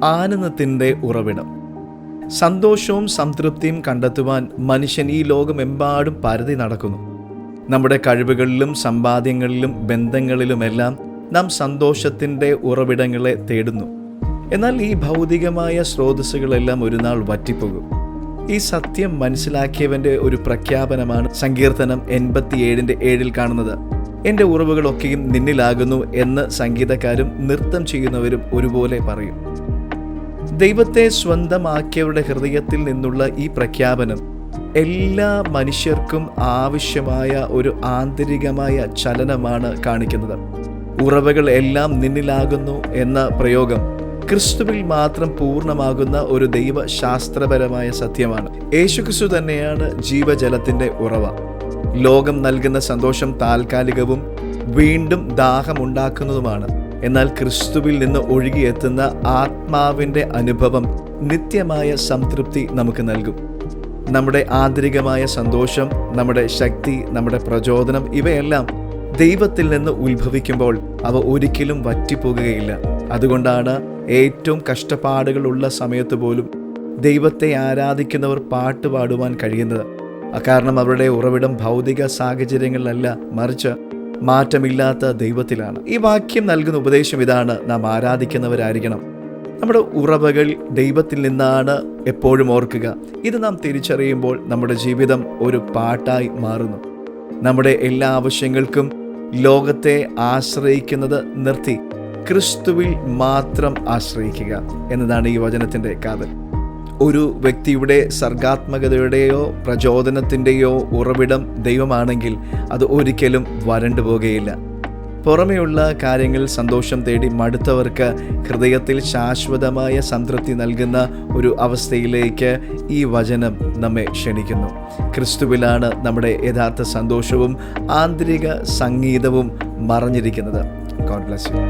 ആനന്ദത്തിൻ്റെ ഉറവിടം. സന്തോഷവും സംതൃപ്തിയും കണ്ടെത്തുവാൻ മനുഷ്യൻ ഈ ലോകമെമ്പാടും പരതി നടക്കുന്നു. നമ്മുടെ കഴിവുകളിലും സമ്പാദ്യങ്ങളിലും ബന്ധങ്ങളിലുമെല്ലാം നാം സന്തോഷത്തിൻ്റെ ഉറവിടങ്ങളെ തേടുന്നു. എന്നാൽ ഈ ഭൗതികമായ സ്രോതസ്സുകളെല്ലാം ഒരു നാൾ വറ്റിപ്പോകും. ഈ സത്യം മനസ്സിലാക്കിയവൻ്റെ ഒരു പ്രഖ്യാപനമാണ് സങ്കീർത്തനം 87:7 കാണുന്നത്. എൻ്റെ ഉറവുകളൊക്കെയും നിന്നിലാകുന്നു എന്ന് സംഗീതക്കാരും നൃത്തം ചെയ്യുന്നവരും ഒരുപോലെ പറയും. ദൈവത്തെ സ്വന്തമാക്കിയവരുടെ ഹൃദയത്തിൽ നിന്നുള്ള ഈ പ്രഖ്യാപനം എല്ലാ മനുഷ്യർക്കും ആവശ്യമായ ഒരു ആന്തരികമായ ചലനമാണ് കാണിക്കുന്നത്. ഉറവുകൾ എല്ലാം നിന്നിലാകുന്നു എന്ന പ്രയോഗം ക്രിസ്തുവിൽ മാത്രം പൂർണ്ണമാകുന്ന ഒരു ദൈവശാസ്ത്രപരമായ സത്യമാണ്. യേശുക്രിസ്തു തന്നെയാണ് ജീവജലത്തിൻ്റെ ഉറവ. ലോകം നൽകുന്ന സന്തോഷം താൽക്കാലികവും വീണ്ടും ദാഹമുണ്ടാക്കുന്നതുമാണ്. എന്നാൽ ക്രിസ്തുവിൽ നിന്ന് ഒഴുകിയെത്തുന്ന ആത്മാവിൻ്റെ അനുഭവം നിത്യമായ സംതൃപ്തി നമുക്ക് നൽകും. നമ്മുടെ ആന്തരികമായ സന്തോഷം, നമ്മുടെ ശക്തി, നമ്മുടെ പ്രചോദനം ഇവയെല്ലാം ദൈവത്തിൽ നിന്ന് ഉത്ഭവിക്കുമ്പോൾ അവ ഒരിക്കലും വറ്റിപ്പോകുകയില്ല. അതുകൊണ്ടാണ് ഏറ്റവും കഷ്ടപ്പാടുകളുള്ള സമയത്ത് പോലും ദൈവത്തെ ആരാധിക്കുന്നവർ പാട്ട് പാടുവാൻ കഴിയുന്നത്. കാരണം അവരുടെ ഉറവിടം ഭൗതിക സാഹചര്യങ്ങളിലല്ല, മറിച്ച് മാറ്റമില്ലാത്ത ദൈവത്തിലാണ്. ഈ വാക്യം നൽകുന്ന ഉപദേശം ഇതാണ്: നാം ആരാധിക്കുന്നവരായിരിക്കണം. നമ്മുടെ ഉറവകൾ ദൈവത്തിൽ നിന്നാണ് എപ്പോഴും ഓർക്കുക. ഇത് നാം തിരിച്ചറിയുമ്പോൾ നമ്മുടെ ജീവിതം ഒരു പാട്ടായി മാറുന്നു. നമ്മുടെ എല്ലാ ആവശ്യങ്ങൾക്കും ലോകത്തെ ആശ്രയിക്കുന്നത് നിർത്തി ക്രിസ്തുവിൽ മാത്രം ആശ്രയിക്കുക എന്നതാണ് ഈ വചനത്തിൻ്റെ കാതൽ. ഒരു വ്യക്തിയുടെ സർഗാത്മകതയുടെയോ പ്രചോദനത്തിൻ്റെയോ ഉറവിടം ദൈവമാണെങ്കിൽ അത് ഒരിക്കലും വരണ്ടു പോകുകയില്ല. പുറമെയുള്ള കാര്യങ്ങളിൽ സന്തോഷം തേടി മടുത്തവർക്ക് ഹൃദയത്തിൽ ശാശ്വതമായ സംതൃപ്തി നൽകുന്ന ഒരു അവസ്ഥയിലേക്ക് ഈ വചനം നമ്മെ ക്ഷണിക്കുന്നു. ക്രിസ്തുവിലാണ് നമ്മുടെ യഥാർത്ഥ സന്തോഷവും ആന്തരിക സംഗീതവും മറഞ്ഞിരിക്കുന്നത്. God bless you.